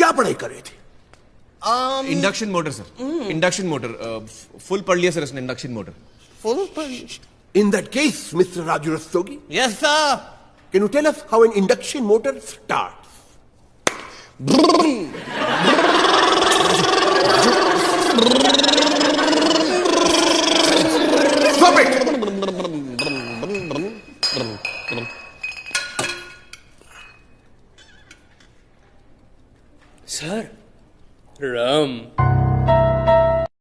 क्या पढ़ाई कर रहे थे? Induction motor sir, induction motor full पढ़ लिया सर इसने, induction motor Full? In that case, Mr. Raju Rastogi, Yes, sir. can you tell us how an induction motor starts? Stop it! Sir, rum.